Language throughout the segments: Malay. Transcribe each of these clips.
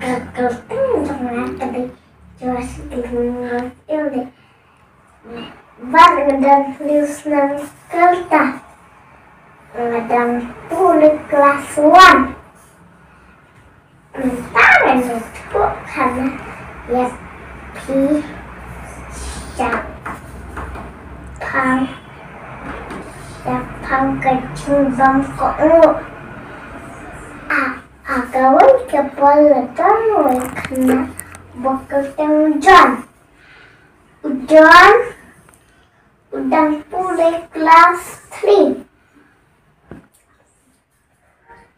Kekelting trong tadi Jawa sedikit ilde Ban ngedang liusnan kerta ngedang pulih kelas 1 Mentangan itu karena ya pi Siapang kecing bangkok Agawin kepala tangan kena bekerja Udang pulih kelas 3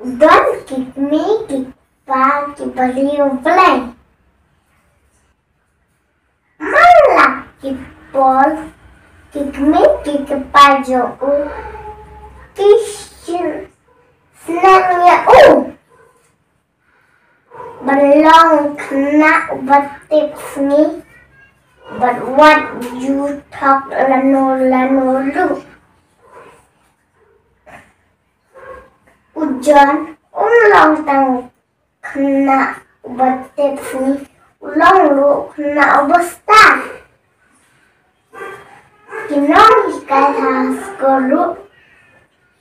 Udan kick me kick pagi beliau play Malah kick ball kick me kick paju Kishin senangnya belum kena obat tips nih. But what you talk lanu Hujan ulang tahun kena obat tips nih. Ulang lu kena obat star. Kinong hikai haskolu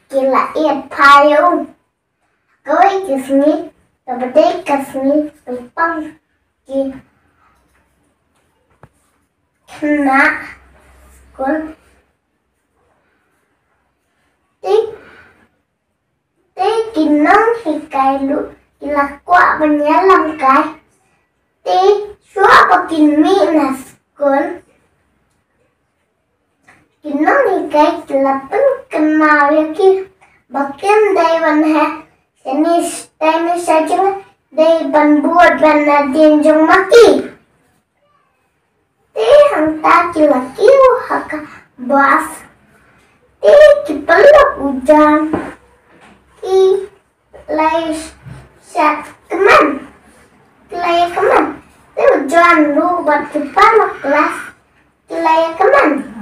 kila iat payung. Kau ikisni Tabadai kasni pang ki kena skol te kinong hikai lu kilakwa banyalang kai te shua pakin mi na skol kinong hikai kilapan kenal ya ki bakin daiwan hai Jenis teknis saja dari pembuat warna tinjung maki. Hantar laki haka bas. Kipelok hujan. Lais sat keman. Kelaya keman. Hujan lu buat kipelok kelas. Kelaya keman.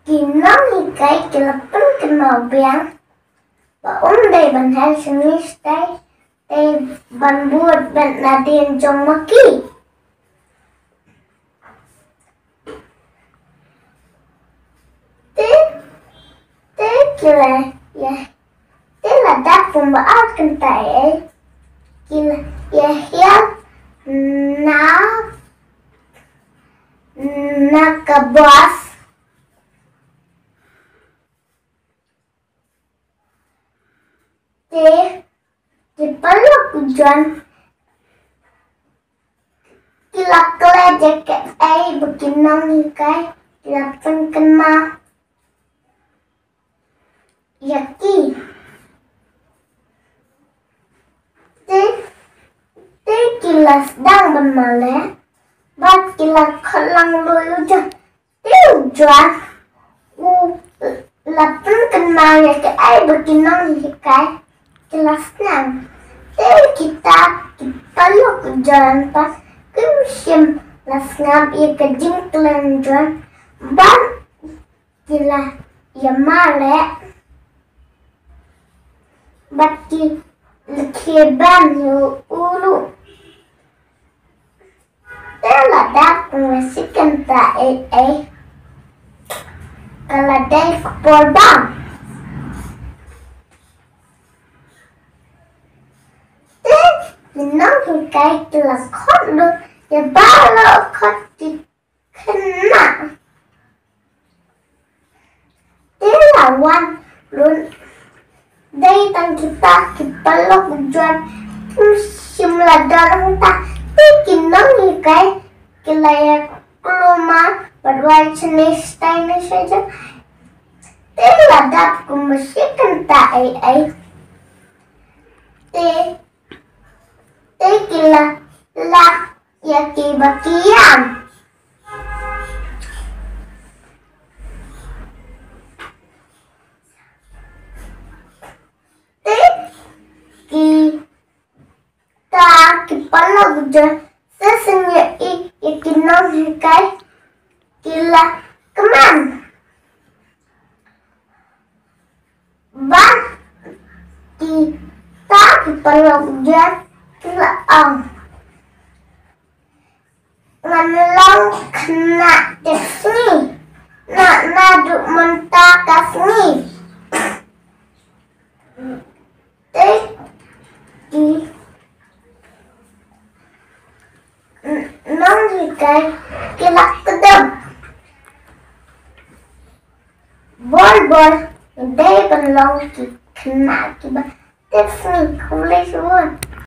Kinong hikai kilapan kenal biang Baundai ban hai senis tay ban buat ban nadien jong maki Te kila ya Te ladak pembaat kentai Kila ya hiap na kabas Di peluk hujan Kila keledek beginang hikai Kilapan kena Yaki Te kila sedang bermalai Bat kila kelang lu hujan Te hujan Lapan kena yaki beginang hikai Jelas nang, kita peluk jalan pas kemusim las ngap ia kejing kelanjuan ban kila ia male bati lekeban yu ulu teladak mengasikan tak kaladai keporbang Nang hikai kelakot lu ya balok kot di kena Tilawan lu Dari tang kita kipalok hujan musim ladang tak Tikin nang hikai Kilayak keluma Berwai jenis tainya saja Tiladap kumasikan tak Kila lak yaki bakian kita kipala hujan sesenya ikinong hikai kila keman ban objek laong ngelong kena desni nak naduk mentah kasni di nong hikai kilak kedem bol day penlong ki kena kiba desni kulai suun